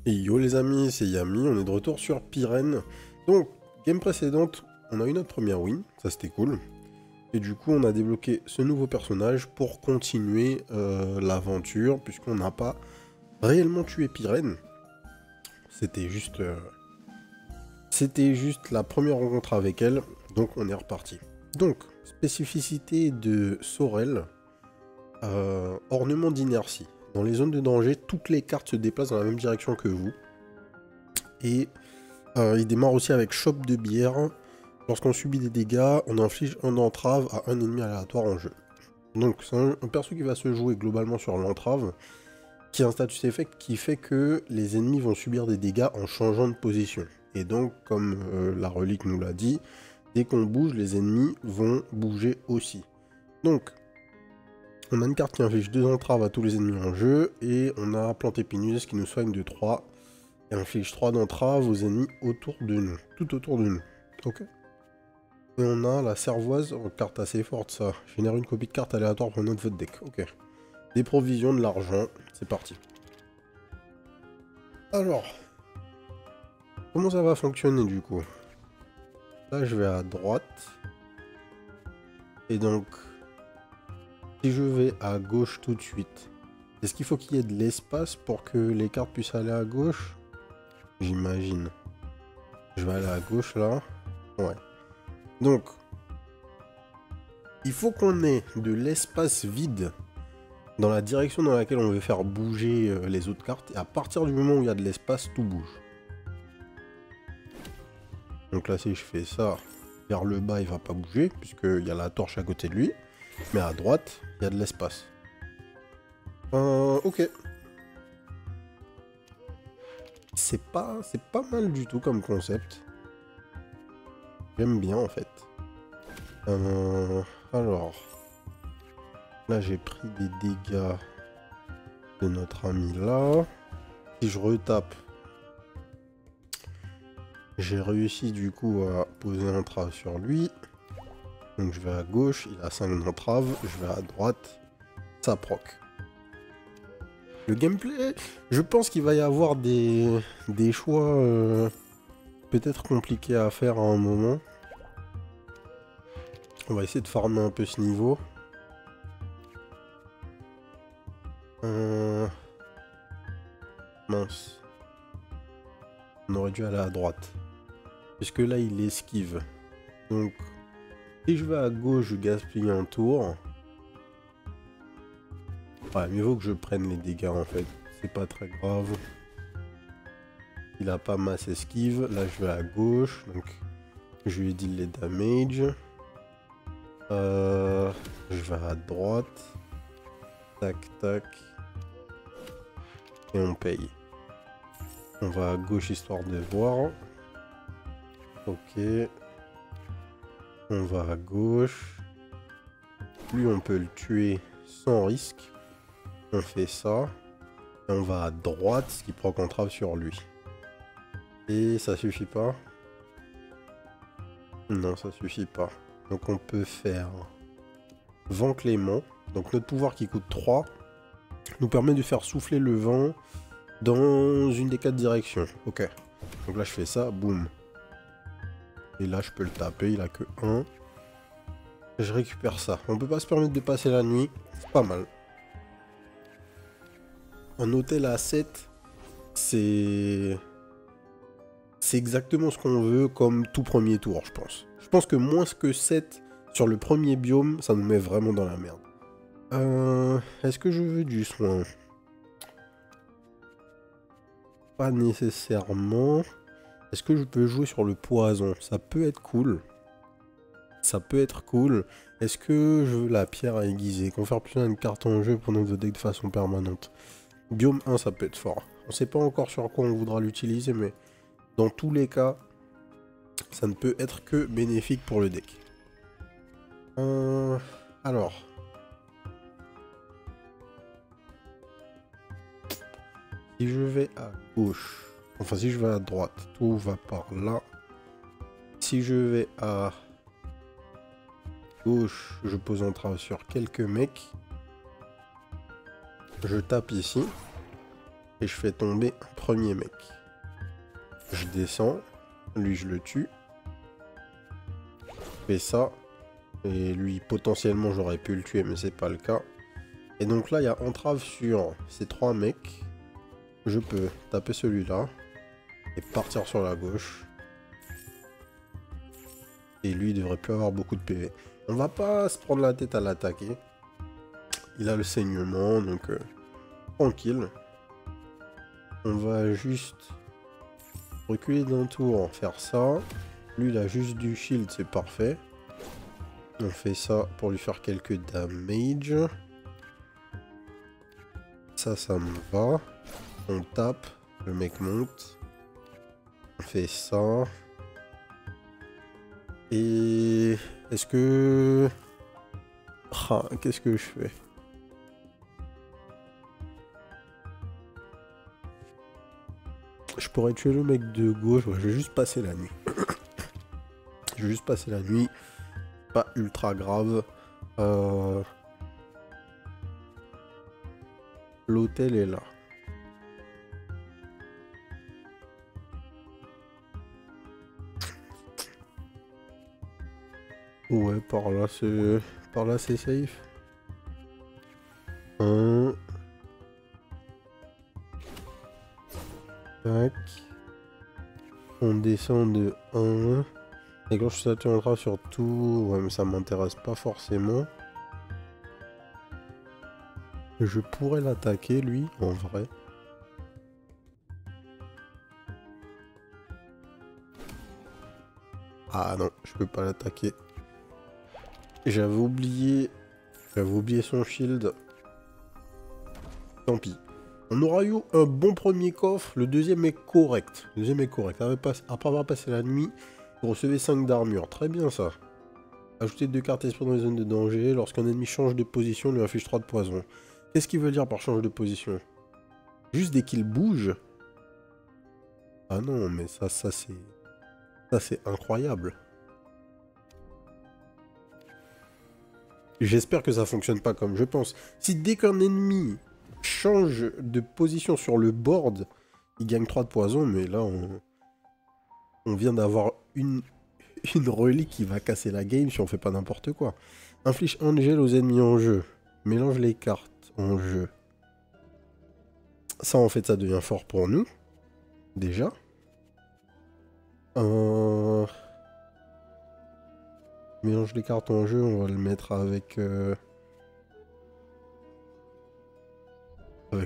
Et yo les amis, c'est Yami, on est de retour sur Pyrène. Donc, game précédente, on a eu notre première win, ça c'était cool. Et du coup, on a débloqué ce nouveau personnage pour continuer l'aventure, puisqu'on n'a pas réellement tué Pyrène. C'était juste la première rencontre avec elle, donc on est reparti. Donc, spécificité de Sorel, ornement d'inertie. Dans les zones de danger, toutes les cartes se déplacent dans la même direction que vous. Et il démarre aussi avec chope de bière. Lorsqu'on subit des dégâts, on inflige un entrave à un ennemi aléatoire en jeu. Donc c'est un perso qui va se jouer globalement sur l'entrave, qui a un status effect qui fait que les ennemis vont subir des dégâts en changeant de position. Et donc, comme la relique nous l'a dit, dès qu'on bouge, les ennemis vont bouger aussi. Donc, on a une carte qui inflige 2 entraves à tous les ennemis en jeu, et on a plante épineuse qui nous soigne de 3, et inflige 3 d'entraves aux ennemis autour de nous, tout autour de nous. Ok. Et on a la cervoise, oh, carte assez forte ça, génère une copie de carte aléatoire pour notre votre deck, ok. Des provisions, de l'argent, c'est parti. Alors, comment ça va fonctionner du coup? Là je vais à droite, et donc... si je vais à gauche tout de suite, est-ce qu'il faut qu'il y ait de l'espace pour que les cartes puissent aller à gauche? J'imagine. Je vais aller à gauche là. Ouais. Donc, il faut qu'on ait de l'espace vide dans la direction dans laquelle on veut faire bouger les autres cartes. Et à partir du moment où il y a de l'espace, tout bouge. Donc là, si je fais ça vers le bas, il va pas bouger, puisqu'il y a la torche à côté de lui. Mais à droite, il y a de l'espace. Ok. C'est pas mal du tout comme concept. J'aime bien en fait. Alors. Là j'ai pris des dégâts de notre ami là. Si je retape. J'ai réussi du coup à poser un entrave sur lui. Donc je vais à gauche, il a 5 d'entrave. Je vais à droite, ça proc. Le gameplay, je pense qu'il va y avoir des choix peut-être compliqués à faire à un moment. On va essayer de farmer un peu ce niveau. Mince. On aurait dû aller à droite. Puisque là, il esquive. Donc, si je vais à gauche, je gaspille un tour. Ouais, mieux vaut que je prenne les dégâts en fait. C'est pas très grave. Il a pas masse esquive. Là, je vais à gauche. Donc, je lui deal les damage. Je vais à droite. Tac, tac. Et on paye. On va à gauche histoire de voir. Ok. On va à gauche. Lui, on peut le tuer sans risque. On fait ça. Et on va à droite, ce qui prend entrave sur lui. Et ça suffit pas? Non, ça suffit pas. Donc on peut faire vent clément. Donc notre pouvoir qui coûte 3 nous permet de faire souffler le vent dans une des 4 directions. Ok. Donc là je fais ça, boum. Et là je peux le taper, il a que 1. Je récupère ça. On peut pas se permettre de passer la nuit. C'est pas mal. Un hôtel à 7, c'est exactement ce qu'on veut comme tout premier tour, je pense. Je pense que moins que 7 sur le premier biome, ça nous met vraiment dans la merde. Est-ce que je veux du soin? Pas nécessairement. Est-ce que je peux jouer sur le poison? Ça peut être cool. Ça peut être cool. Est-ce que je veux la pierre à aiguiser? Confère plus une carte en jeu pour notre deck de façon permanente. Biome 1, ça peut être fort. On sait pas encore sur quoi on voudra l'utiliser, mais dans tous les cas, ça ne peut être que bénéfique pour le deck. Alors. Si je vais à gauche, enfin si je vais à droite, tout va par là. Si je vais à gauche, je pose entrave sur quelques mecs. Je tape ici. Et je fais tomber un premier mec. Je descends. Lui, je le tue. Je fais ça. Et lui, potentiellement, j'aurais pu le tuer, mais c'est pas le cas. Et donc là, il y a entrave sur ces 3 mecs. Je peux taper celui-là. Et partir sur la gauche. Et lui, il devrait plus avoir beaucoup de PV. On va pas se prendre la tête à l'attaquer. Il a le saignement, donc tranquille. On va juste reculer d'un tour, faire ça. Lui, il a juste du shield, c'est parfait. On fait ça pour lui faire quelques damage. Ça me va. On tape, le mec monte. On fait ça. Et... Est-ce que... Ah, qu'est-ce que je fais? Je pourrais tuer le mec de gauche. Ouais, je vais juste passer la nuit. Je vais juste passer la nuit. Pas ultra grave. L'hôtel est là. Ouais, par là c'est safe. 1. Tac. On descend de 1. Et quand je suis entrave sur tout, ouais, mais ça m'intéresse pas forcément. Je pourrais l'attaquer, lui, en vrai. Ah non, je peux pas l'attaquer. J'avais oublié son shield. Tant pis. On aura eu un bon premier coffre. Le deuxième est correct. Après avoir passé la nuit, vous recevez 5 d'armure. Très bien ça. Ajoutez 2 cartes espoir dans les zones de danger. Lorsqu'un ennemi change de position, on lui inflige 3 de poison. Qu'est-ce qu'il veut dire par change de position? Juste dès qu'il bouge? Ah non, mais ça c'est incroyable. J'espère que ça fonctionne pas comme je pense. Si dès qu'un ennemi change de position sur le board, il gagne 3 de poison, mais là on vient d'avoir une relique qui va casser la game si on fait pas n'importe quoi. Inflige Angel aux ennemis en jeu. Mélange les cartes en jeu. Ça en fait ça devient fort pour nous. Déjà. Mélange les cartes en jeu, on va le mettre avec le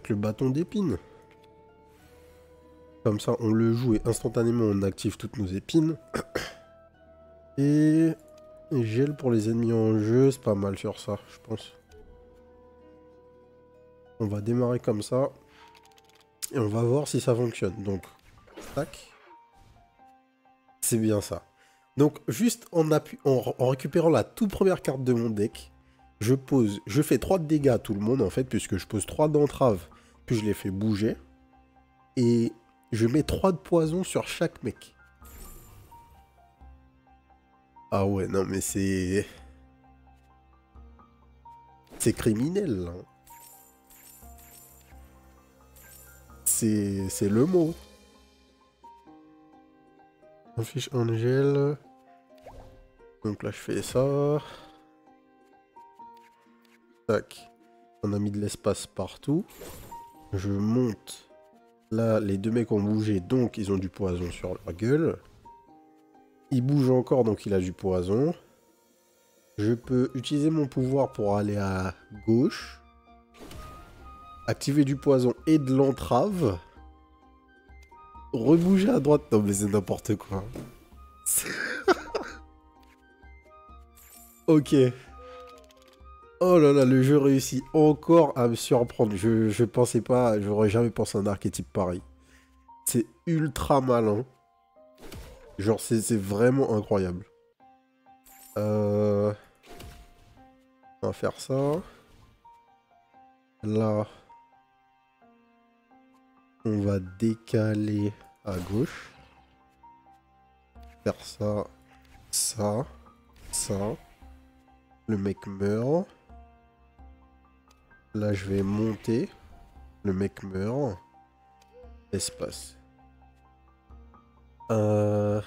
bâton d'épine. Comme ça, on le joue et instantanément, on active toutes nos épines. Et gel pour les ennemis en jeu, c'est pas mal sur ça, je pense. On va démarrer comme ça. Et on va voir si ça fonctionne. Donc, tac. C'est bien ça. Donc, juste en récupérant la toute première carte de mon deck, je fais 3 de dégâts à tout le monde, en fait, puisque je pose 3 d'entrave, puis je les fais bouger. Et je mets 3 de poison sur chaque mec. Ah ouais, non, mais c'est... C'est criminel, là. C'est le mot. On fiche Angel. Donc là, je fais ça. Tac. On a mis de l'espace partout. Je monte. Là, les 2 mecs ont bougé, donc ils ont du poison sur leur gueule. Il bouge encore, donc il a du poison. Je peux utiliser mon pouvoir pour aller à gauche. Activer du poison et de l'entrave. Rebouger à droite. Non mais c'est n'importe quoi. Ok. Oh là là, le jeu réussit encore à me surprendre. Je pensais pas, j'aurais jamais pensé à un archétype pareil. C'est ultra malin. Genre, c'est vraiment incroyable. On va faire ça. Là. On va décaler à gauche. Faire ça. Ça. Ça. Le mec meurt. Là, je vais monter. Le mec meurt. Espace. Je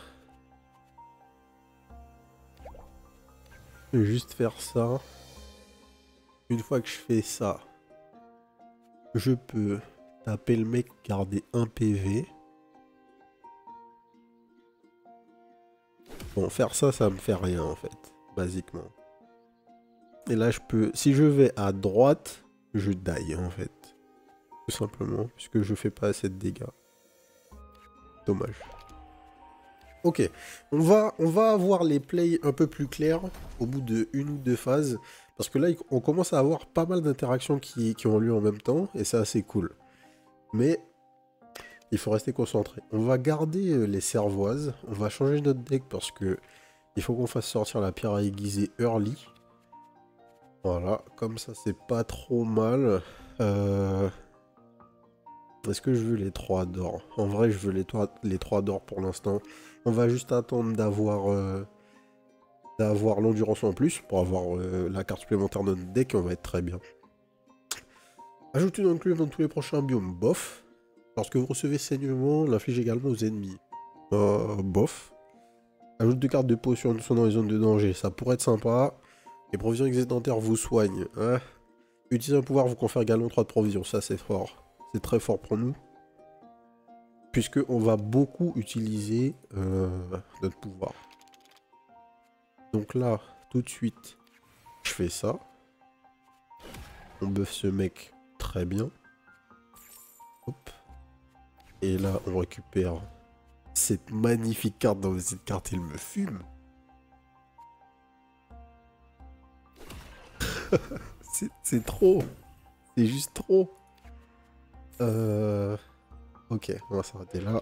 vais juste faire ça. Une fois que je fais ça, je peux taper le mec, garder un PV. Bon, faire ça, ça me fait rien en fait, basiquement. Et là, je peux, si je vais à droite, je die en fait. Tout simplement, puisque je fais pas assez de dégâts. Dommage. Ok, on va avoir les plays un peu plus clairs au bout de une ou deux phases. Parce que là, on commence à avoir pas mal d'interactions qui ont lieu en même temps. Et c'est assez cool. Mais il faut rester concentré. On va garder les cervoises. On va changer notre deck parce que il faut qu'on fasse sortir la pierre à aiguiser early. Voilà, comme ça c'est pas trop mal. Est-ce que je veux les 3 d'or? En vrai, je veux les 3 d'or pour l'instant. On va juste attendre d'avoir l'endurance en plus pour avoir la carte supplémentaire de notre deck et on va être très bien. Ajoutez une enclume dans tous les prochains biomes, bof. Lorsque vous recevez saignement, l'inflige également aux ennemis. Bof. Ajoute 2 cartes de potion dans les zones de danger, ça pourrait être sympa. Les provisions excédentaires vous soignent. Hein. Utiliser un pouvoir vous confère également 3 de provisions, ça c'est fort. C'est très fort pour nous. Puisque on va beaucoup utiliser notre pouvoir. Donc là, tout de suite, je fais ça. On buff ce mec très bien. Hop. Et là, on récupère cette magnifique carte. Dans cette carte, il me fume. C'est trop. C'est juste trop. Ok, on va s'arrêter là.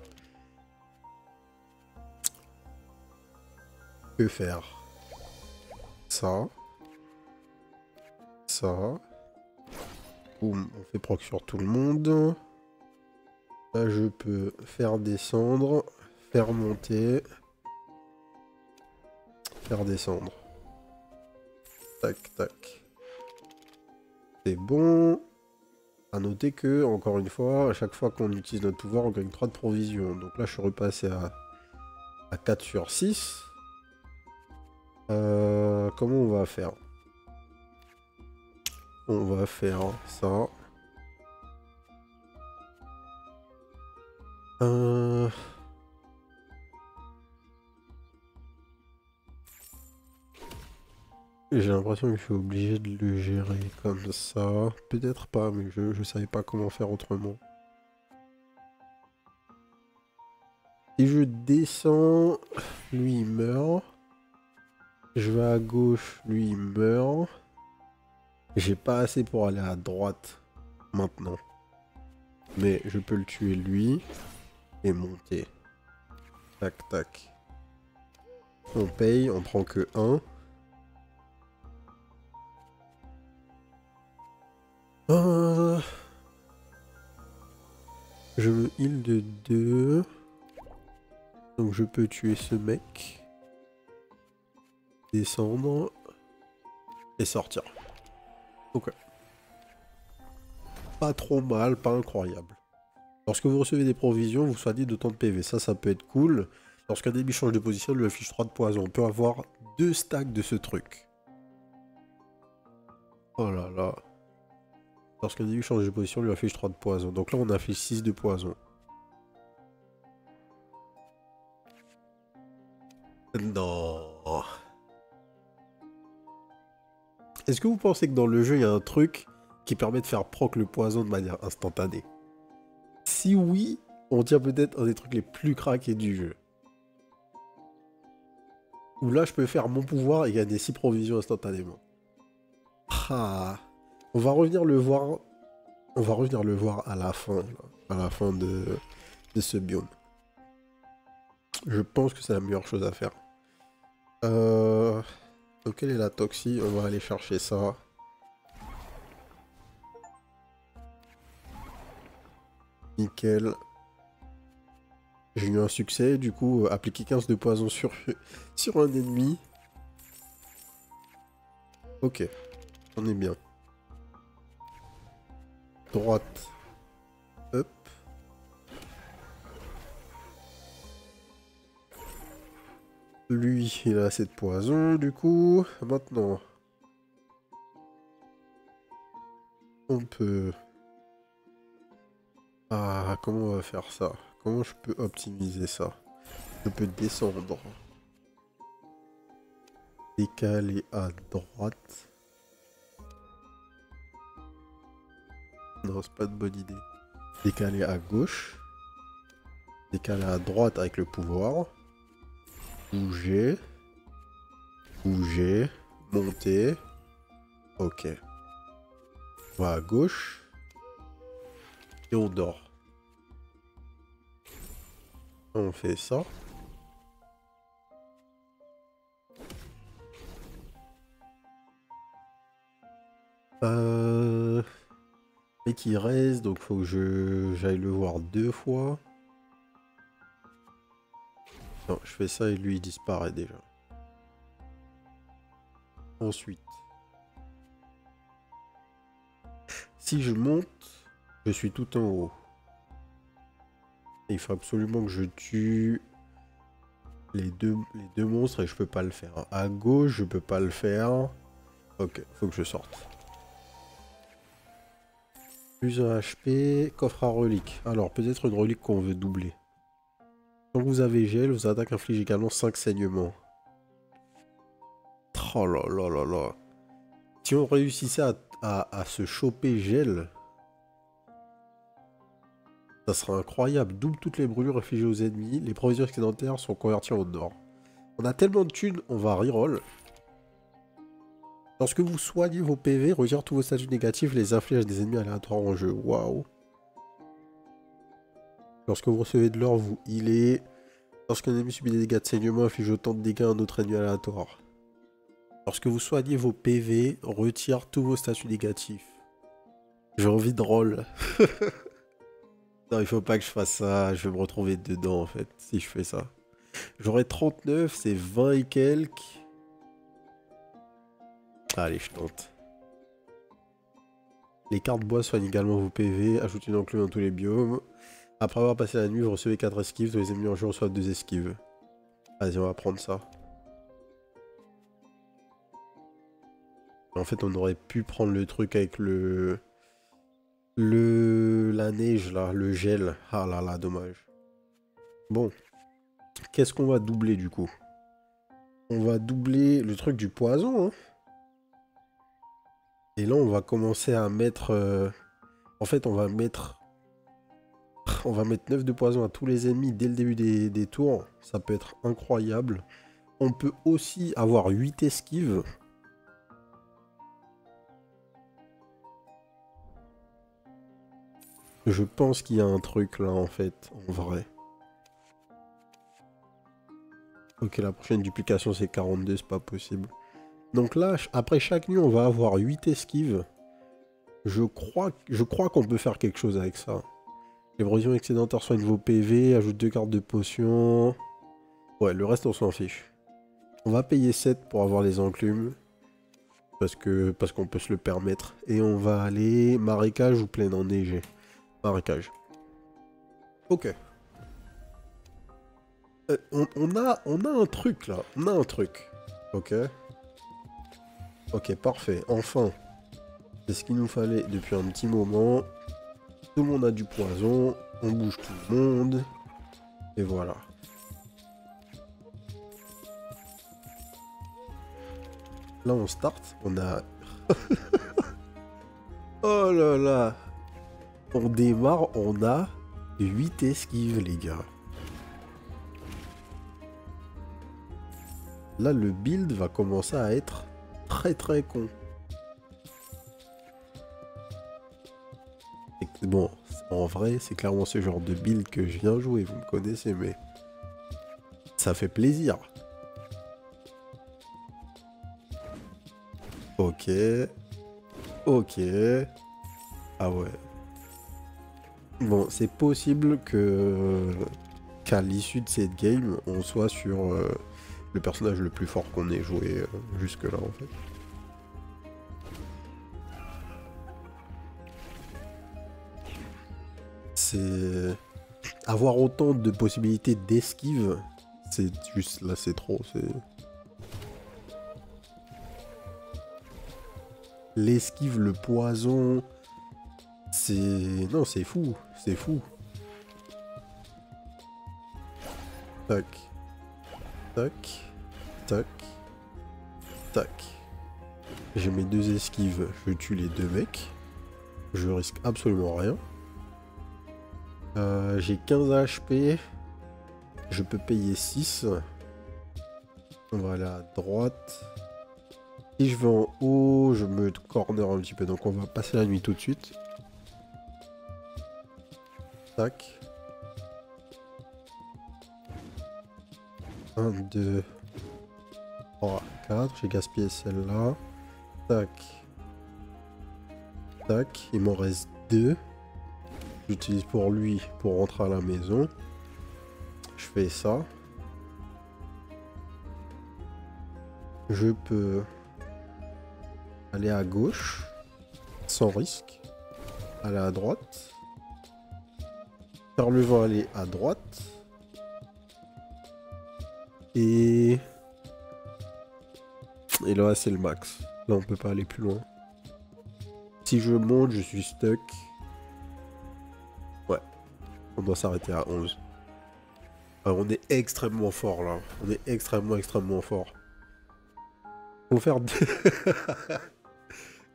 Que faire? Ça. Ça. Boum, on fait proc sur tout le monde. Là, je peux faire descendre, faire monter, faire descendre. Tac, tac. C'est bon. À noter que, encore une fois, à chaque fois qu'on utilise notre pouvoir, on gagne 3 de provision. Donc là, je suis repassé à 4 sur 6. Comment on va faire? On va faire ça. J'ai l'impression que je suis obligé de le gérer comme ça. Peut-être pas, mais je savais pas comment faire autrement. Si je descends, lui il meurt. Je vais à gauche, lui il meurt. J'ai pas assez pour aller à droite maintenant. Mais je peux le tuer lui et monter. Tac tac. On paye, on prend que 1. Je me heal de 2. Donc je peux tuer ce mec. Descendre. Et sortir. Ok. Pas trop mal, pas incroyable. Lorsque vous recevez des provisions, vous soignez de temps de PV. Ça peut être cool. Lorsqu'un ennemi change de position, il lui affiche 3 de poison. On peut avoir 2 stacks de ce truc. Oh là là. Lorsqu'un ennemi change de position, il lui affiche 3 de poison. Donc là, on affiche 6 de poison. Non. Est-ce que vous pensez que dans le jeu, il y a un truc qui permet de faire proc le poison de manière instantanée? Si oui, on tient peut-être un des trucs les plus craqués du jeu. Où là, je peux faire mon pouvoir et gagner 6 provisions instantanément. Ah. On va revenir le voir. On va revenir le voir à la fin. Là, à la fin de ce biome. Je pense que c'est la meilleure chose à faire. Donc quelle est la toxie? On va aller chercher ça. Nickel. J'ai eu un succès, du coup, appliquer 15 de poison sur un ennemi. Ok, on est bien. Droite. Hop. Lui, il a assez de poison, du coup. Maintenant, on peut... Ah, comment on va faire ça? Comment je peux optimiser ça? Je peux descendre. Décaler à droite. Non, c'est pas de bonne idée. Décaler à gauche. Décaler à droite avec le pouvoir. Bouger. Bouger. Monter. Ok. On va à gauche. Et on dort. On fait ça. Et qui reste, donc faut que j'aille le voir 2 fois. Non, je fais ça et lui il disparaît déjà. Ensuite, si je monte, je suis tout en haut. Et il faut absolument que je tue les deux monstres et je peux pas le faire. À gauche, je peux pas le faire. Ok, faut que je sorte. Plus un HP, coffre à relique. Alors, peut-être une relique qu'on veut doubler. Quand vous avez gel, vos attaques infligent également 5 saignements. Oh là là là là. Si on réussissait à se choper gel, ça serait incroyable. Double toutes les brûlures infligées aux ennemis. Les provisions excédentaires sont converties en or. On a tellement de thunes, on va reroll. Lorsque vous soignez vos PV, retire tous vos statuts négatifs, les inflige à des ennemis aléatoires en jeu. Waouh. Lorsque vous recevez de l'or, vous healez. Lorsqu'un ennemi subit des dégâts de saignement, inflige autant de dégâts à un autre ennemi aléatoire. Lorsque vous soignez vos PV, retire tous vos statuts négatifs. J'ai envie de roll. Non, il faut pas que je fasse ça. Je vais me retrouver dedans, en fait, si je fais ça. J'aurai 39, c'est 20 et quelques. Allez, je tente. Les cartes bois soignent également vos PV. Ajoutez une enclume dans tous les biomes. Après avoir passé la nuit, vous recevez 4 esquives. Tous les ennemis en jeu reçoivent 2 esquives. Vas-y, on va prendre ça. En fait, on aurait pu prendre le truc avec la neige, là. Le gel. Ah là là, dommage. Bon. Qu'est-ce qu'on va doubler, du coup? On va doubler le truc du poison, hein. Et là, on va commencer à mettre... En fait, on va mettre 9 de poison à tous les ennemis dès le début des tours. Ça peut être incroyable. On peut aussi avoir 8 esquives. Je pense qu'il y a un truc là, en fait, en vrai. Ok, la prochaine duplication, c'est 42, c'est pas possible. Donc là, après chaque nuit, on va avoir 8 esquives. Je crois qu'on peut faire quelque chose avec ça. Les provisions excédentaires soignent vos PV, ajoute 2 cartes de potions. Ouais, le reste, on s'en fiche. On va payer 7 pour avoir les enclumes. Parce qu'on peut se le permettre. Et on va aller marécage ou plaine enneigée. Marécage. Ok. On a un truc là. On a un truc. Ok. Ok, parfait. Enfin. C'est ce qu'il nous fallait depuis un petit moment. Tout le monde a du poison. On bouge tout le monde. Et voilà. Là, on start. On a... Oh là là. On démarre. On a 8 esquives, les gars. Là, le build va commencer à être très très con. Bon, en vrai, c'est clairement ce genre de build que je viens jouer, vous me connaissez, mais ça fait plaisir. Ok. Ok. Ah ouais. Bon, c'est possible qu'à l'issue de cette game, on soit sur le personnage le plus fort qu'on ait joué jusque-là, en fait. C'est... Avoir autant de possibilités d'esquive, C'est juste là, c'est trop. L'esquive, le poison. C'est. Non, c'est fou. C'est fou. Tac. Tac. Tac. Tac. J'ai mes 2 esquives. Je tue les 2 mecs. Je risque absolument rien. J'ai 15 HP. Je peux payer 6. On va aller à droite. Si je vais en haut, je me corner un petit peu. Donc on va passer la nuit tout de suite. Tac. 1, 2, 3, 4. J'ai gaspillé celle-là. Tac. Tac. Il m'en reste 2. J'utilise pour lui pour rentrer à la maison. Je fais ça. Je peux aller à gauche sans risque. Aller à droite. Faire le vent aller à droite. Et là c'est le max. Là on peut pas aller plus loin. Si je monte, je suis stuck. Ouais. On doit s'arrêter à 11. Alors, on est extrêmement fort là. On est extrêmement fort. Faut faire 2...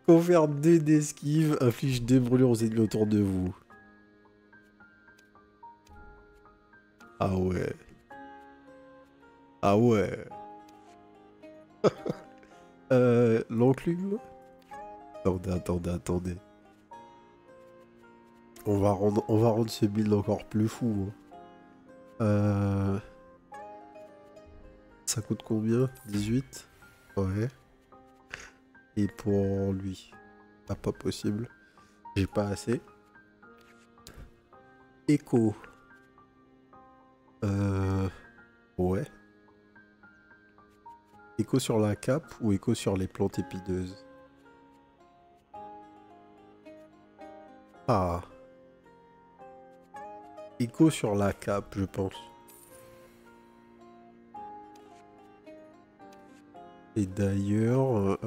Faut faire 2 d'esquive, inflige 2 brûlures aux ennemis autour de vous. Ah ouais. Ah ouais. L'enclume. Attendez. On va rendre ce build encore plus fou. Ça coûte combien? 18? Ouais. Et pour lui, pas possible. J'ai pas assez. Écho. Ouais. Écho sur la cape ou écho sur les plantes épineuses? Ah. Écho sur la cape, je pense. Et d'ailleurs,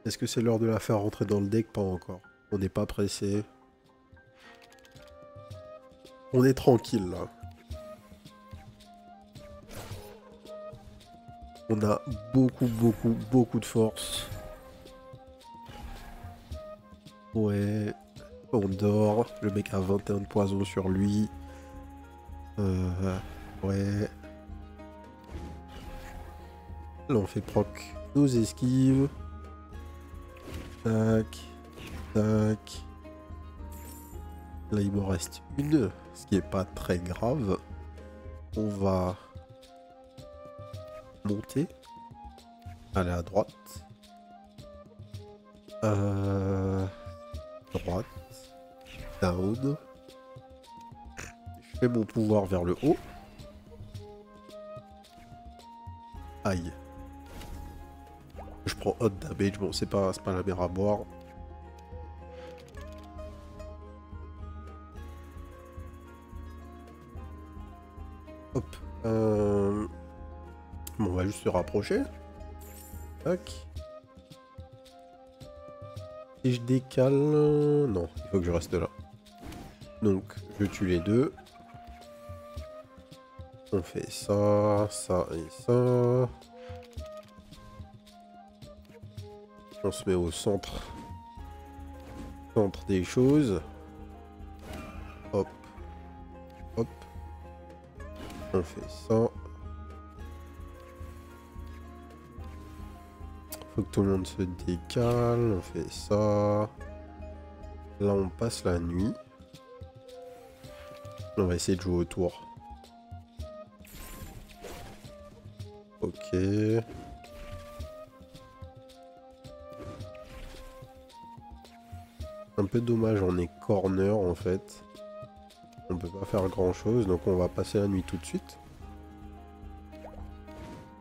est-ce que c'est l'heure de la faire rentrer dans le deck? Pas encore. On n'est pas pressé. On est tranquille là. On a beaucoup de force. Ouais. On dort. Le mec a 21 de poison sur lui. Ouais. Là on fait proc nos esquives. Tac. Tac. Là il m'en reste une. Ce qui est pas très grave. On va monter. Aller à droite. Droite. Down. Je fais mon pouvoir vers le haut. Aïe. Je prends hot damage. Bon, c'est pas la mer à boire. Hop. Bon, on va juste se rapprocher. Tac. Si je décale... Non, il faut que je reste là. Donc, je tue les deux. On fait ça, ça et ça. On se met au centre. Centre des choses. Hop. Hop. On fait ça. Faut que tout le monde se décale. On fait ça. Là, on passe la nuit. On va essayer de jouer autour. Ok. Un peu dommage, on est corner en fait. On peut pas faire grand chose, donc on va passer la nuit tout de suite.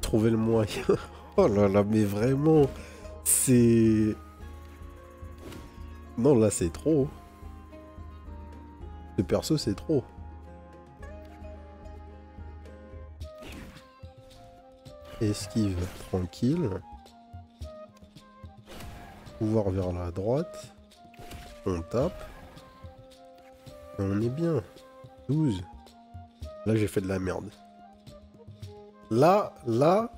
Trouver le moyen. Oh là là, mais vraiment, c'est... Non, là c'est trop. Ce perso c'est trop. Esquive tranquille. Pouvoir vers la droite. On tape. Et on est bien. 12. Là, j'ai fait de la merde. Là,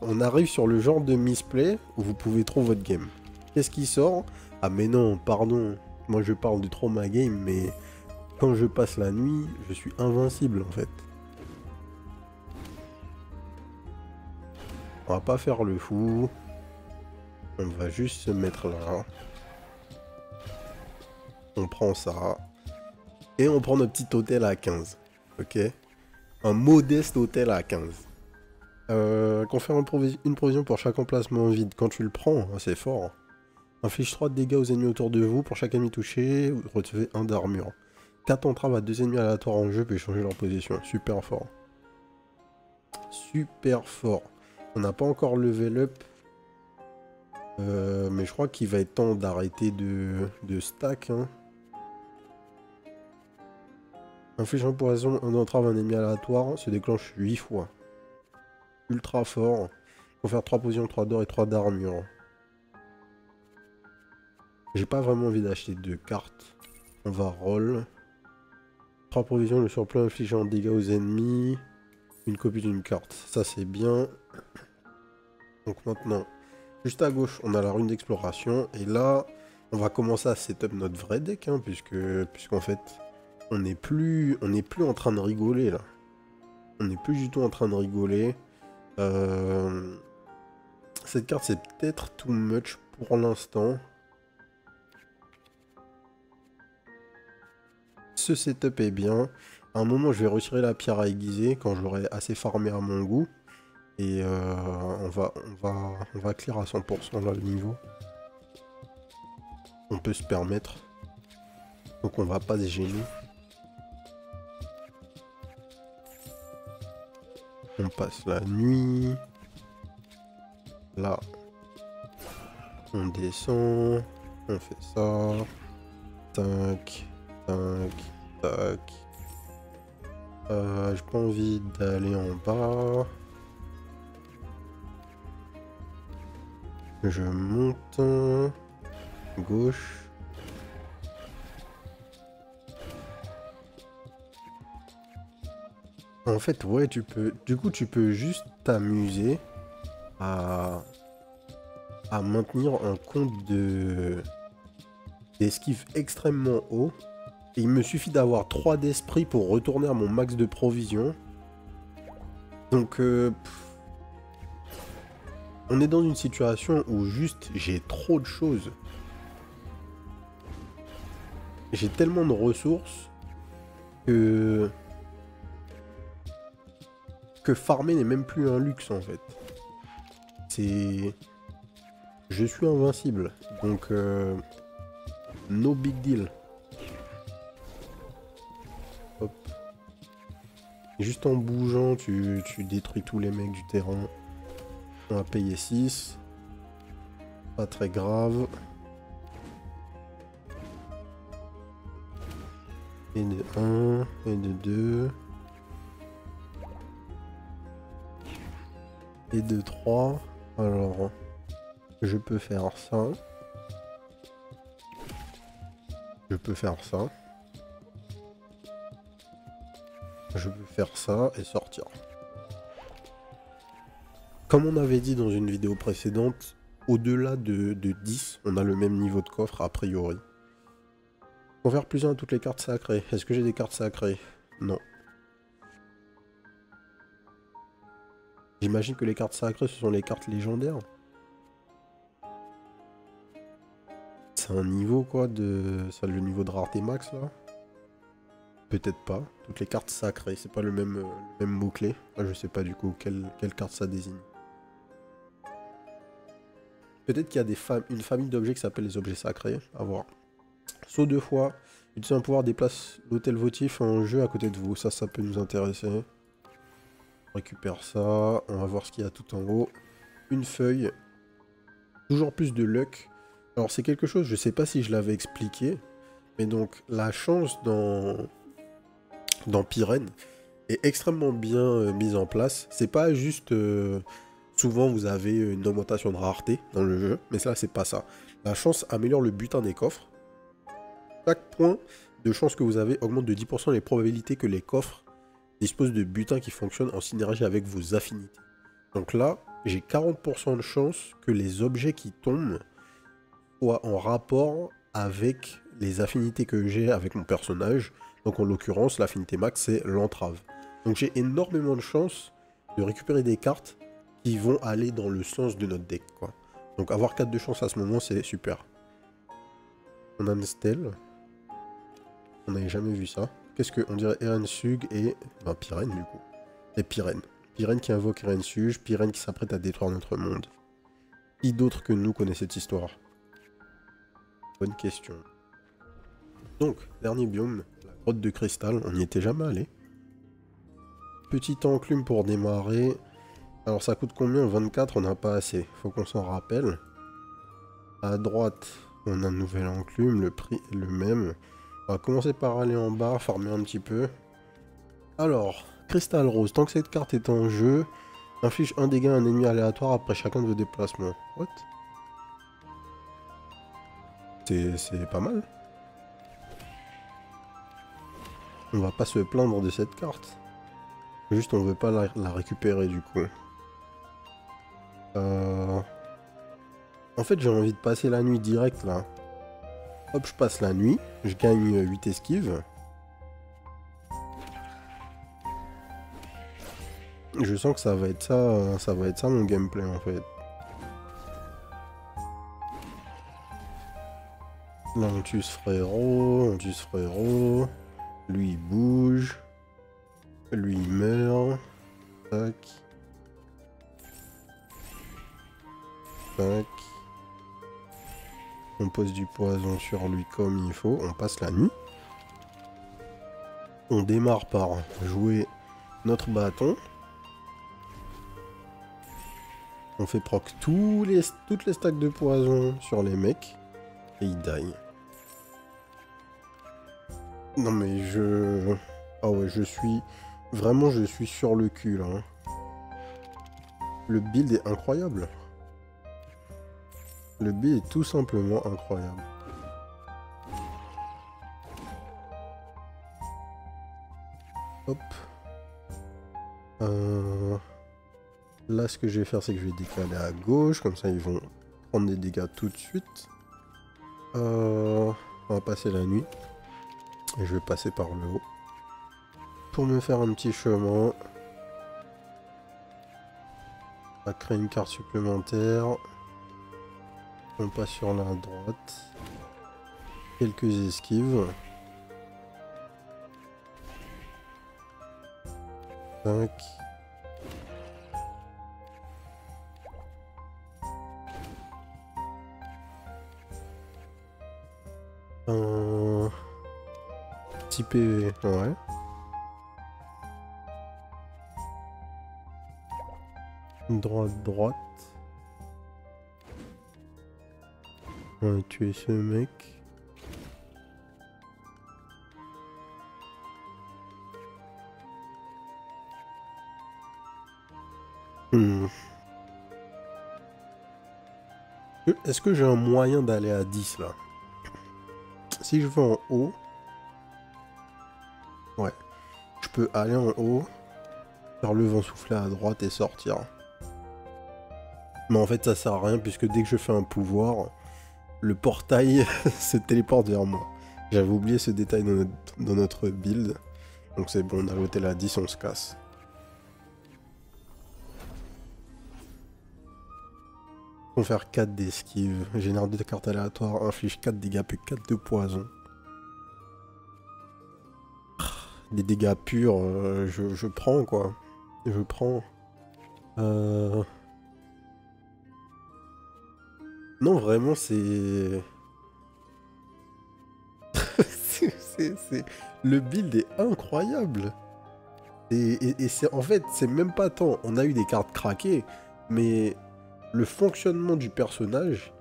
on arrive sur le genre de misplay où vous pouvez trop votre game. Qu'est-ce qui sort? Ah mais non, pardon. Moi, je parle de trop ma game, mais quand je passe la nuit, je suis invincible, en fait. On va pas faire le fou. On va juste se mettre là. On prend ça. Et on prend notre petit hôtel à 15. Ok? Un modeste hôtel à 15. Confère une provision pour chaque emplacement vide. Quand tu le prends, c'est fort. Inflige 3 de dégâts aux ennemis autour de vous. Pour chaque ennemi touché, vous recevez 1 d'armure. 4 entraves à 2 ennemis aléatoires en jeu peut changer leur position. Super fort. Super fort. On n'a pas encore level up. Mais je crois qu'il va être temps d'arrêter de stack. Hein. Inflige un poison, un entrave à un ennemi aléatoire, se déclenche 8 fois. Ultra fort. Confère 3 potions, 3 d'or et 3 d'armure. J'ai pas vraiment envie d'acheter 2 cartes. On va roll. 3 provisions, le surplus infligeant dégâts aux ennemis. Une copie d'une carte. Ça c'est bien. Donc maintenant, juste à gauche, on a la rune d'exploration. Et là, on va commencer à setup notre vrai deck. Hein, puisqu'en fait, on n'est plus en train de rigoler là. On n'est plus du tout en train de rigoler. Cette carte, c'est peut-être too much pour l'instant. Ce setup est bien. À un moment, je vais retirer la pierre à aiguiser quand j'aurai assez farmé à mon goût. Et on va clear à 100% là le niveau. On peut se permettre. Donc on va pas se gêner. On passe la nuit. Là. On descend. On fait ça. Tac. Tac. Tac. J'ai pas envie d'aller en bas. Je monte. Gauche. En fait, ouais, tu peux... Du coup, tu peux juste t'amuser à maintenir un compte d'esquive extrêmement haut. Et il me suffit d'avoir 3 d'esprit pour retourner à mon max de provisions. Donc, on est dans une situation où juste j'ai trop de choses. J'ai tellement de ressources que farmer n'est même plus un luxe en fait. C'est... Je suis invincible. Donc, no big deal. Hop. Juste en bougeant, tu détruis tous les mecs du terrain. On va payer 6. Pas très grave. Et de 1, et de 2. Et de 3. Alors, je peux faire ça. Je peux faire ça. Je peux faire ça et sortir. Comme on avait dit dans une vidéo précédente, au-delà de 10, on a le même niveau de coffre a priori. Confère plus 1 à toutes les cartes sacrées. Est-ce que j'ai des cartes sacrées? Non. J'imagine que les cartes sacrées, ce sont les cartes légendaires. C'est un niveau quoi de... C'est le niveau de rareté max là? Peut-être pas. Toutes les cartes sacrées, c'est pas le même mot-clé. Je sais pas du coup quelle carte ça désigne. Peut-être qu'il y a une famille d'objets qui s'appelle les objets sacrés. À voir. Saut 2 fois. Utiliser un pouvoir déplace l'hôtel votif en jeu à côté de vous. Ça peut nous intéresser. On récupère ça. On va voir ce qu'il y a tout en haut. Une feuille. Toujours plus de luck. Alors c'est quelque chose, je sais pas si je l'avais expliqué. Mais donc la chance dans Pyrène est extrêmement bien mise en place. C'est pas juste souvent vous avez une augmentation de rareté dans le jeu, mais ça c'est pas ça. La chance améliore le butin des coffres. Chaque point de chance que vous avez augmente de 10% les probabilités que les coffres disposent de butins qui fonctionnent en synergie avec vos affinités. Donc là, j'ai 40% de chance que les objets qui tombent soient en rapport avec les affinités que j'ai avec mon personnage. Donc en l'occurrence, l'affinité max, c'est l'entrave. Donc j'ai énormément de chance de récupérer des cartes qui vont aller dans le sens de notre deck, quoi. Donc avoir 4 de chance à ce moment, c'est super. On a une stèle. On n'avait jamais vu ça. Qu'est-ce que on dirait Eren Sug et... Ben, Pyrène, du coup. Et Pyrène. Pyrène qui invoque Eren Sug, Pyrène qui s'apprête à détruire notre monde. Qui d'autre que nous connaît cette histoire? Bonne question. Donc, dernier biome, la grotte de cristal. On n'y était jamais allé. Petit enclume pour démarrer. Alors ça coûte combien? 24, on n'a pas assez. Faut qu'on s'en rappelle. À droite, on a un nouvel enclume, le prix est le même. On va commencer par aller en bas, farmer un petit peu. Alors, cristal rose, tant que cette carte est en jeu, inflige un dégât à un ennemi aléatoire après chacun de vos déplacements. What? C'est pas mal. On va pas se plaindre de cette carte. Juste on veut pas la récupérer du coup. En fait j'ai envie de passer la nuit direct là. Hop, je passe la nuit, je gagne 8 esquives. Je sens que ça va être ça mon gameplay en fait. Là on tue ce frérot, lui il bouge, lui il meurt, tac. Tac. On pose du poison sur lui comme il faut. On passe la nuit. On démarre par jouer notre bâton. On fait proc toutes les stacks de poison sur les mecs. Et ils die. Non mais je... Ah ouais, je suis... Vraiment, je suis sur le cul là. Le build est incroyable. Le build est tout simplement incroyable. Hop. Là, ce que je vais faire, c'est que je vais décaler à gauche. Comme ça, ils vont prendre des dégâts tout de suite. On va passer la nuit. Et je vais passer par le haut. Pour me faire un petit chemin. On va créer une carte supplémentaire. On passe sur la droite. Quelques esquives. 5. Un petit PV, ouais. Droite. On va tuer ce mec. Est-ce que j'ai un moyen d'aller à 10 là? Si je vais en haut... Ouais. Je peux aller en haut, faire le vent souffler à droite et sortir. Mais en fait ça sert à rien puisque dès que je fais un pouvoir, le portail se téléporte vers moi. J'avais oublié ce détail dans notre build. Donc c'est bon, on a voté la 10, on se casse. On va faire 4 d'esquive. Génère 2 cartes aléatoires, inflige 4 dégâts, puis 4 de poison. Des dégâts purs, je prends quoi. Je prends. Non, vraiment, c'est... Le build est incroyable. Et c'est en fait, c'est même pas tant. On a eu des cartes craquées, mais le fonctionnement du personnage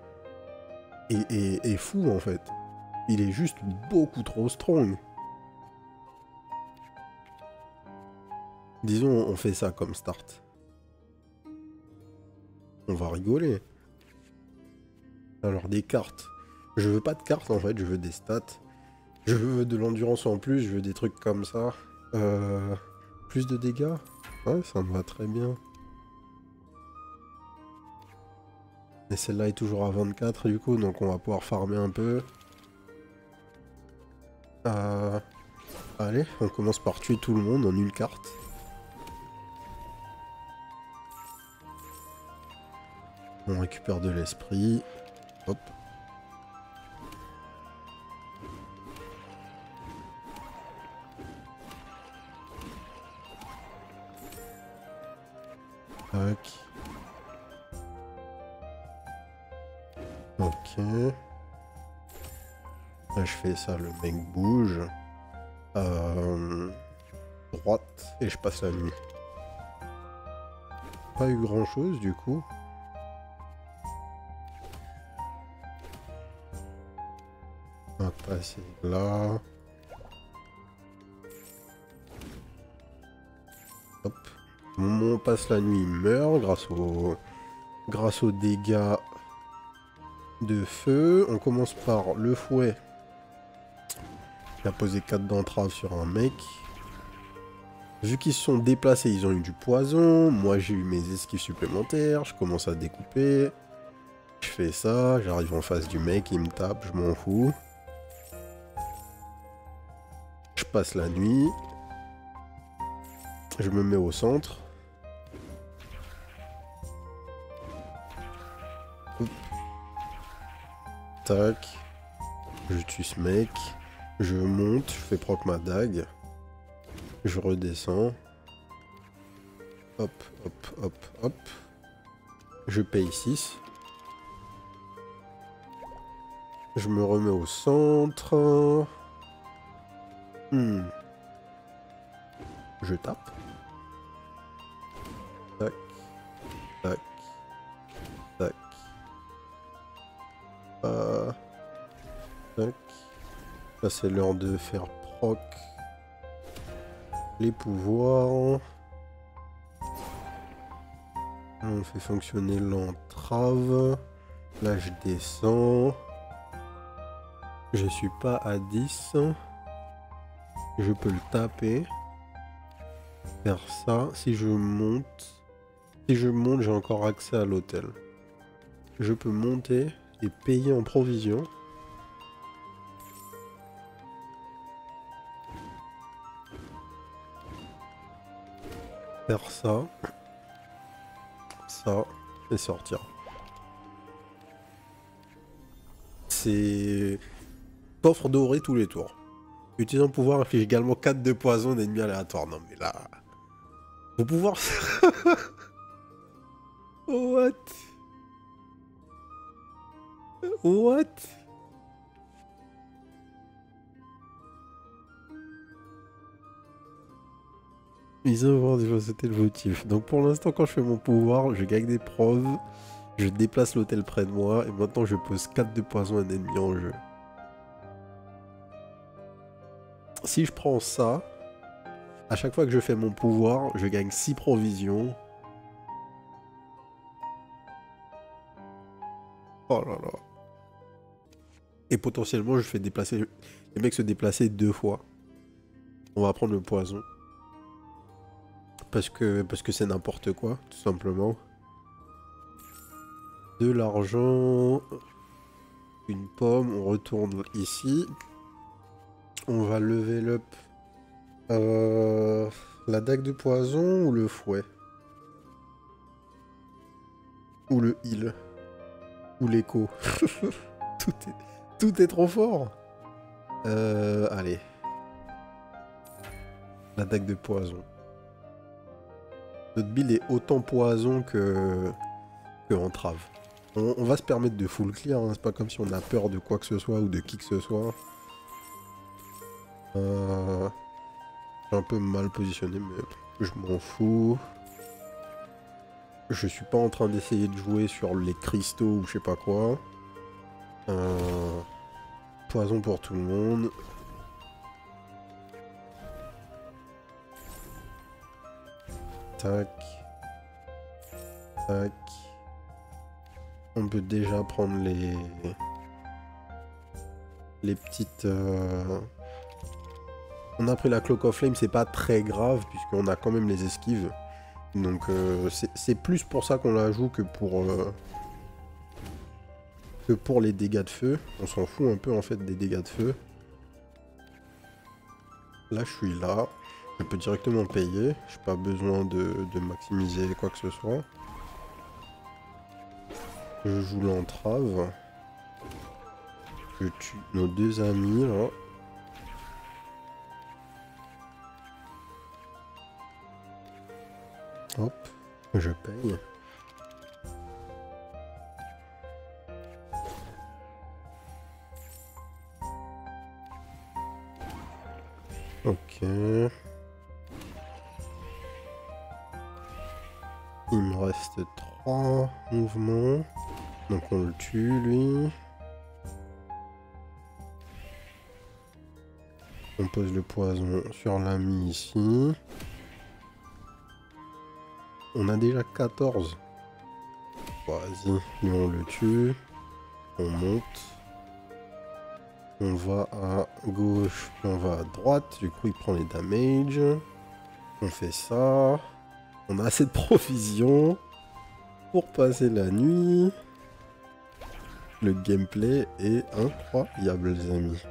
est fou en fait. Il est juste beaucoup trop strong. Disons, on fait ça comme start. On va rigoler. Alors des cartes. Je veux pas de cartes en fait, je veux des stats. Je veux de l'endurance en plus, je veux des trucs comme ça. Plus de dégâts? Ouais, ça me va très bien. Et celle-là est toujours à 24 du coup, donc on va pouvoir farmer un peu. Allez, on commence par tuer tout le monde en une carte. On récupère de l'esprit. Hop. Tac. Ok. Là, je fais ça, le mec bouge. Droite, et je passe la nuit. Pas eu grand chose du coup. On va passer là. Hop. Au moment où on passe la nuit, il meurt grâce aux dégâts de feu. On commence par le fouet. Il a posé 4 d'entrave sur un mec. Vu qu'ils se sont déplacés, ils ont eu du poison. Moi, j'ai eu mes esquives supplémentaires. Je commence à découper. Je fais ça. J'arrive en face du mec. Il me tape. Je m'en fous. Je passe la nuit. Je me mets au centre. Hop. Tac. Je tue ce mec. Je monte. Je fais proc ma dague. Je redescends. Hop, hop, hop, hop. Je paye 6. Je me remets au centre. Je tape. Tac. Tac. Tac. Tac. Là, c'est l'heure de faire proc les pouvoirs. On fait fonctionner l'entrave. Là, je descends. Je suis pas à 10. Je peux le taper. Faire ça. Si je monte, j'ai encore accès à l'hôtel. Je peux monter et payer en provision. Faire ça. Ça. Et sortir. C'est... Coffre doré tous les tours. Utilisant le pouvoir inflige également 4 de poison d'ennemis aléatoires. Non mais là... Vos pouvoirs... What? What? Ils ont déjà c'était le motif. Donc pour l'instant quand je fais mon pouvoir, je gagne des preuves. Je déplace l'hôtel près de moi. Et maintenant je pose 4 de poison à un ennemi en jeu. Si je prends ça, à chaque fois que je fais mon pouvoir, je gagne 6 provisions. Oh là là. Et potentiellement, je fais déplacer... Les mecs se déplacer 2 fois. On va prendre le poison. Parce que c'est n'importe quoi, tout simplement. De l'argent. Une pomme. On retourne ici. On va level up. La dague de poison ou le fouet? Ou le heal? Ou l'écho? Tout est trop fort. Allez. La dague de poison. Notre build est autant poison que entrave. On va se permettre de full clear, hein. C'est pas comme si on a peur de quoi que ce soit ou de qui que ce soit. J'ai un peu mal positionné, mais je m'en fous. Je suis pas en train d'essayer de jouer sur les cristaux ou je sais pas quoi. Poison pour tout le monde. Tac. Tac. On peut déjà prendre les petites... On a pris la Cloak of Flame, c'est pas très grave puisqu'on a quand même les esquives. Donc c'est plus pour ça qu'on la joue que pour les dégâts de feu. On s'en fout un peu en fait des dégâts de feu. Là je suis là. Je peux directement payer. J'ai pas besoin de maximiser quoi que ce soit. Je joue l'entrave. Je tue nos deux amis là. Hop, je paye. Ok. Il me reste 3 mouvements. Donc on le tue lui. On pose le poison sur l'ami ici. On a déjà 14. Vas-y, lui on le tue. On monte. On va à gauche, puis on va à droite. Du coup, il prend les damages. On fait ça. On a assez de provisions pour passer la nuit. Le gameplay est incroyable, les amis.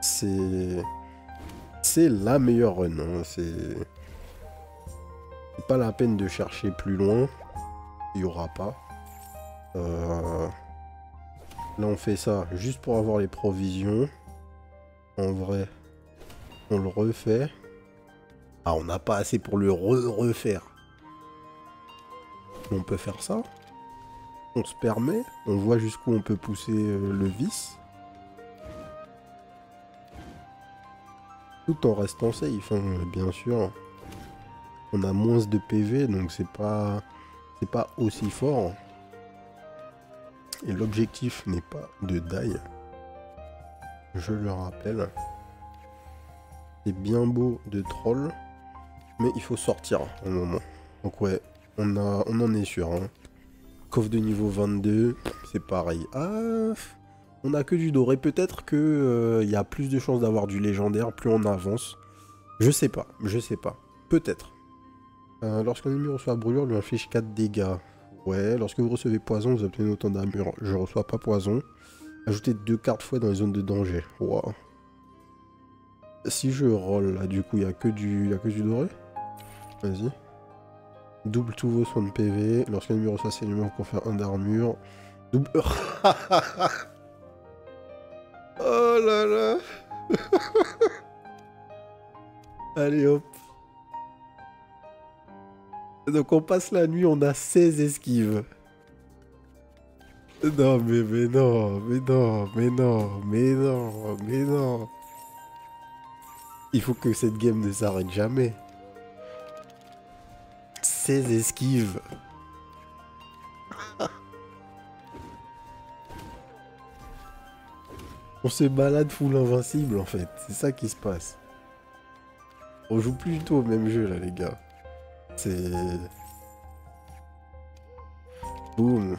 C'est la meilleure run. Hein. C'est pas la peine de chercher plus loin. Il n'y aura pas. Là, on fait ça juste pour avoir les provisions. En vrai, on le refait. Ah, on n'a pas assez pour le refaire. On peut faire ça. On se permet. On voit jusqu'où on peut pousser le vice. Tout en restant safe, hein, bien sûr. On a moins de PV, donc c'est pas aussi fort. Et l'objectif n'est pas de die. Je le rappelle. C'est bien beau de troll, mais il faut sortir un moment. Donc ouais, on en est sûr. Hein. Coffre de niveau 22, c'est pareil. Ah, on a que du doré. Peut-être que y a plus de chances d'avoir du légendaire plus on avance. Je sais pas. Peut-être. Lorsqu'un ennemi reçoit brûlure, lui inflige 4 dégâts. Ouais, lorsque vous recevez poison, vous obtenez autant d'armure. Je reçois pas poison. Ajoutez 2 cartes fouet dans les zones de danger. Wow. Si je roll là, du coup, il y a que du doré. Vas-y. Double tous vos soins de PV. Lorsqu'un ennemi reçoit ses éléments, vous confère 1 d'armure. Double... Oh là là. Allez hop. Donc on passe la nuit, on a 16 esquives. Non, mais non, mais non, mais non, mais non, mais non. Il faut que cette game ne s'arrête jamais. 16 esquives. On se balade full invincible en fait. C'est ça qui se passe. On joue plus du tout au même jeu là les gars. C'est... Boum.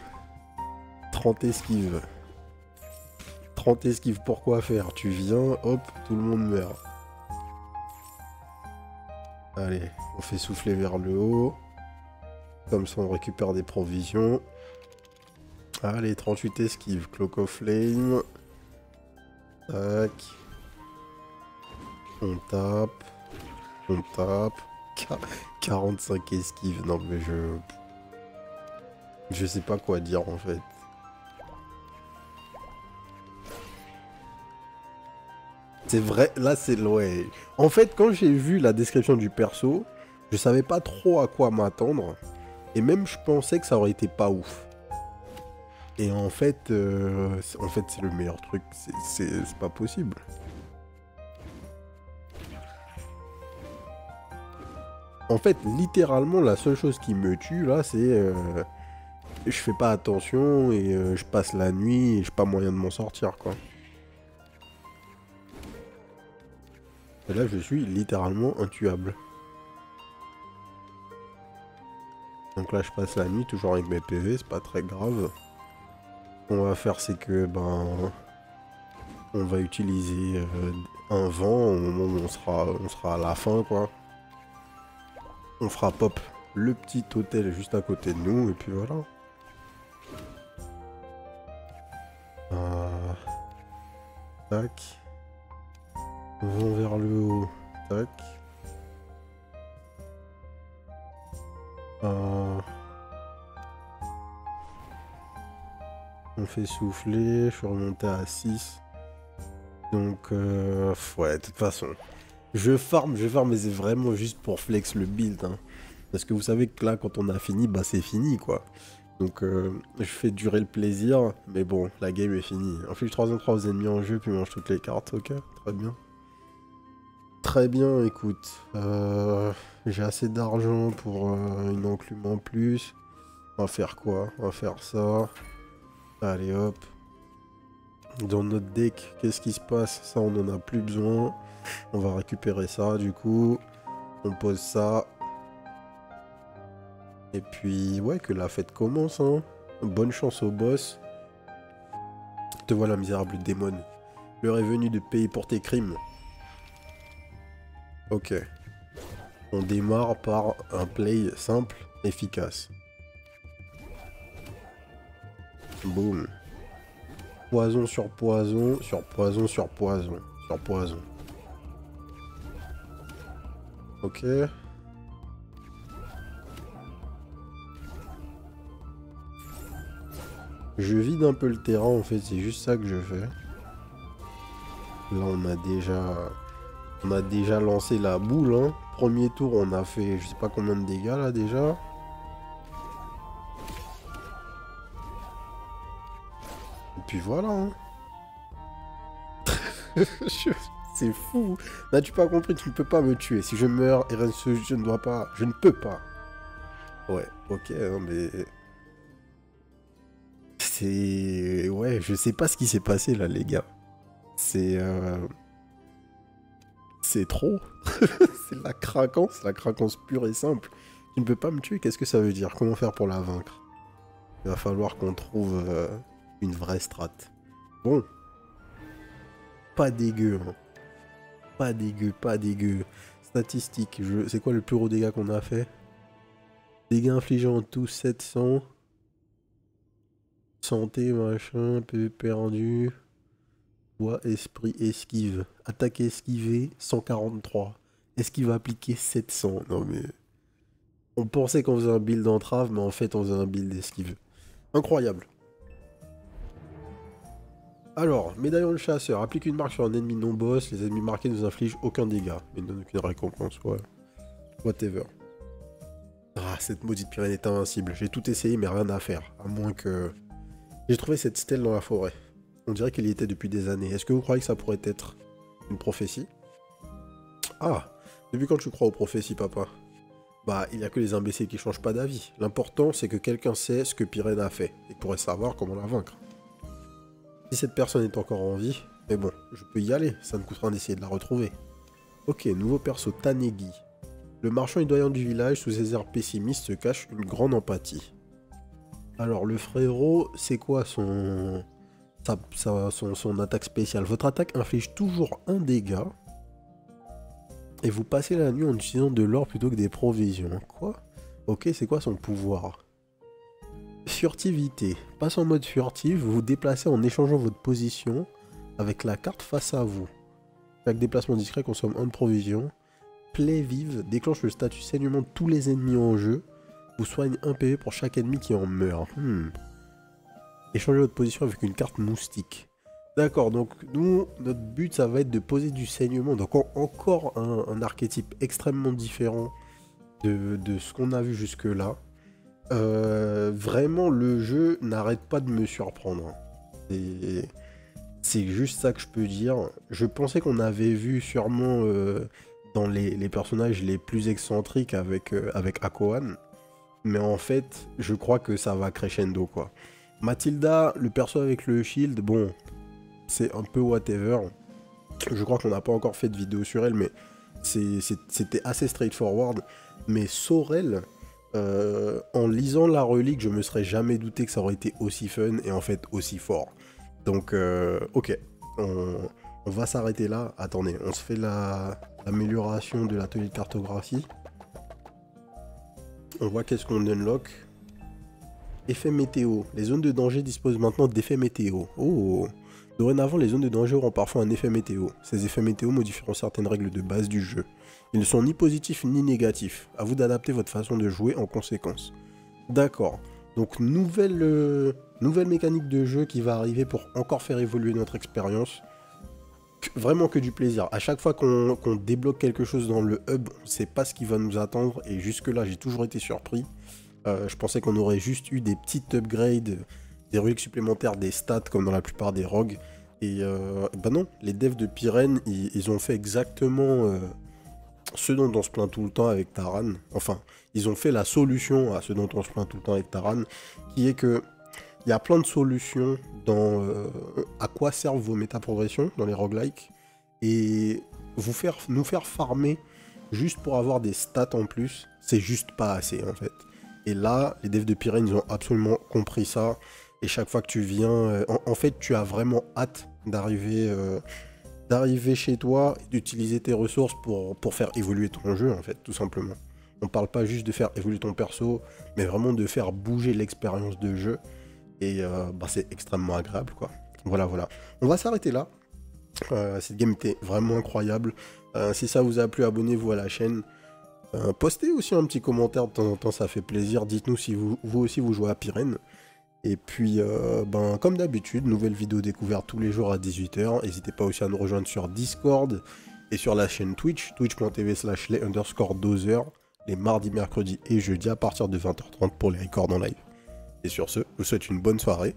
30 esquives. 30 esquives pour quoi faire? Tu viens, hop, tout le monde meurt. Allez, on fait souffler vers le haut. Comme ça on récupère des provisions. Allez, 38 esquives. Cloak of Flame. Tac. On tape. On tape. 45 esquives. Non mais je sais pas quoi dire en fait. C'est vrai, là c'est... Ouais. En fait, quand j'ai vu la description du perso, je savais pas trop à quoi m'attendre. Et même je pensais que ça aurait été pas ouf. Et en fait c'est le meilleur truc. C'est pas possible. En fait, littéralement, la seule chose qui me tue, là, c'est... je fais pas attention et je passe la nuit et j'ai pas moyen de m'en sortir, quoi. Et là, je suis littéralement intuable. Donc là, je passe la nuit, toujours avec mes PV, c'est pas très grave. Ce qu'on va faire, c'est que, ben... On va utiliser un vent au moment où on sera à la fin, quoi. On fera pop le petit hôtel juste à côté de nous, et puis voilà. Tac. Vent vers le haut. Tac. On fait souffler, je suis remonté à 6. Donc, ouais, de toute façon, je farm, mais c'est vraiment juste pour flex le build. Hein. Parce que vous savez que là, quand on a fini, bah c'est fini, quoi. Donc, je fais durer le plaisir, mais bon, la game est finie. Inflige 3 en 3 aux ennemis en jeu, puis mange toutes les cartes, ok, très bien. Très bien, écoute, j'ai assez d'argent pour une enclume en plus. On va faire quoi? On va faire ça. Allez, hop. Dans notre deck, qu'est-ce qui se passe? Ça, on n'en a plus besoin. On va récupérer ça, du coup. On pose ça. Et puis, ouais, que la fête commence, hein. Bonne chance au boss. Te voilà, misérable démon. L'heure est venue de payer pour tes crimes. Ok. On démarre par un play simple, efficace. Boum. Poison sur poison, sur poison, sur poison, sur poison. Ok. Je vide un peu le terrain en fait, c'est juste ça que je fais. Là on a déjà lancé la boule. Hein. Premier tour on a fait je sais pas combien de dégâts là déjà. Et puis voilà. Hein. C'est fou. N'as-tu pas compris? Tu ne peux pas me tuer. Si je meurs, je ne dois pas. Je ne peux pas. Ouais, ok, hein, mais... C'est... Ouais, je sais pas ce qui s'est passé là, les gars. C'est... C'est trop. C'est la craquance pure et simple. Tu ne peux pas me tuer, qu'est-ce que ça veut dire? Comment faire pour la vaincre? Il va falloir qu'on trouve une vraie strat. Bon. Pas dégueu, hein. Pas dégueu, pas dégueu. Statistique, c'est quoi le plus gros dégât qu'on a fait? Dégâts infligés en tout 700. Santé, machin, peu perdu. Voix, esprit, esquive. Attaque esquivé, 143. Esquive appliquée, 700. Non mais... On pensait qu'on faisait un build d'entrave, mais en fait on faisait un build d'esquive. Incroyable. Alors, médaillon de chasseur. Applique une marque sur un ennemi non boss. Les ennemis marqués ne nous infligent aucun dégât. Mais ne donnent aucune récompense, ouais. Whatever. Ah, cette maudite Pyrène est invincible. J'ai tout essayé, mais rien à faire. À moins que... J'ai trouvé cette stèle dans la forêt. On dirait qu'elle y était depuis des années. Est-ce que vous croyez que ça pourrait être une prophétie? Ah, depuis quand tu crois aux prophéties, papa? Bah, il n'y a que les imbéciles qui changent pas d'avis. L'important, c'est que quelqu'un sait ce que Pyrène a fait et pourrait savoir comment la vaincre. Si cette personne est encore en vie, mais bon, je peux y aller, ça ne coûte rien d'essayer de la retrouver. Ok, nouveau perso, Tanegi. Le marchand et doyen du village, sous ses airs pessimistes, se cache une grande empathie. Alors, le frérot, c'est quoi son attaque spéciale? Votre attaque inflige toujours un dégât. Et vous passez la nuit en utilisant de l'or plutôt que des provisions. Quoi? Ok, c'est quoi son pouvoir? Furtivité. Passe en mode furtif, vous vous déplacez en échangeant votre position avec la carte face à vous. Chaque déplacement discret consomme 1 de provision. Plaie vive déclenche le statut saignement de tous les ennemis en jeu. Vous soigne 1 PV pour chaque ennemi qui en meurt. Échangez votre position avec une carte moustique. D'accord, donc nous, notre but, ça va être de poser du saignement. Donc encore un archétype extrêmement différent de ce qu'on a vu jusque-là. Vraiment, le jeu n'arrête pas de me surprendre. C'est juste ça que je peux dire. Je pensais qu'on avait vu sûrement dans les personnages les plus excentriques avec Akoan. Mais en fait, je crois que ça va crescendo, quoi. Mathilda, le perso avec le shield, bon, c'est un peu whatever. Je crois qu'on n'a pas encore fait de vidéo sur elle, mais c'était assez straightforward. Mais Sorel, En lisant la relique, je me serais jamais douté que ça aurait été aussi fun et en fait aussi fort. Donc, ok, on va s'arrêter là. Attendez, on se fait l'amélioration de l'atelier de cartographie. On voit qu'est-ce qu'on unlock. Effet météo. Les zones de danger disposent maintenant d'effets météo. Oh! Dorénavant, les zones de danger auront parfois un effet météo. Ces effets météo modifieront certaines règles de base du jeu. Ils ne sont ni positifs ni négatifs. À vous d'adapter votre façon de jouer en conséquence. D'accord. Donc, nouvelle mécanique de jeu qui va arriver pour encore faire évoluer notre expérience. Vraiment que du plaisir. À chaque fois qu'on débloque quelque chose dans le hub, on ne sait pas ce qui va nous attendre. Et jusque-là, j'ai toujours été surpris. Je pensais qu'on aurait juste eu des petites upgrades, des reliques supplémentaires, des stats comme dans la plupart des rogues. Et bah non, les devs de Pyrène, ils ont fait exactement ce dont on se plaint tout le temps avec Taran. Enfin, ils ont fait la solution à ce dont on se plaint tout le temps avec Taran, qui est que il y a plein de solutions dans à quoi servent vos méta-progressions dans les roguelikes, et nous faire farmer juste pour avoir des stats en plus, c'est juste pas assez en fait. Et là, les devs de Pyrène, ils ont absolument compris ça. Et chaque fois que tu viens, en fait, tu as vraiment hâte d'arriver chez toi et d'utiliser tes ressources pour faire évoluer ton jeu, en fait, tout simplement. On parle pas juste de faire évoluer ton perso, mais vraiment de faire bouger l'expérience de jeu. Et bah, c'est extrêmement agréable, quoi. Voilà, voilà. On va s'arrêter là. Cette game était vraiment incroyable. Si ça vous a plu, abonnez-vous à la chaîne. Postez aussi un petit commentaire de temps en temps, ça fait plaisir. Dites-nous si vous aussi vous jouez à Pyrène. Et puis, ben, comme d'habitude, nouvelle vidéo découverte tous les jours à 18 h. N'hésitez pas aussi à nous rejoindre sur Discord et sur la chaîne Twitch, twitch.tv/les_dozers, les mardis, mercredis et jeudis à partir de 20 h 30 pour les records en live. Et sur ce, je vous souhaite une bonne soirée.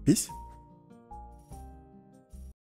Peace.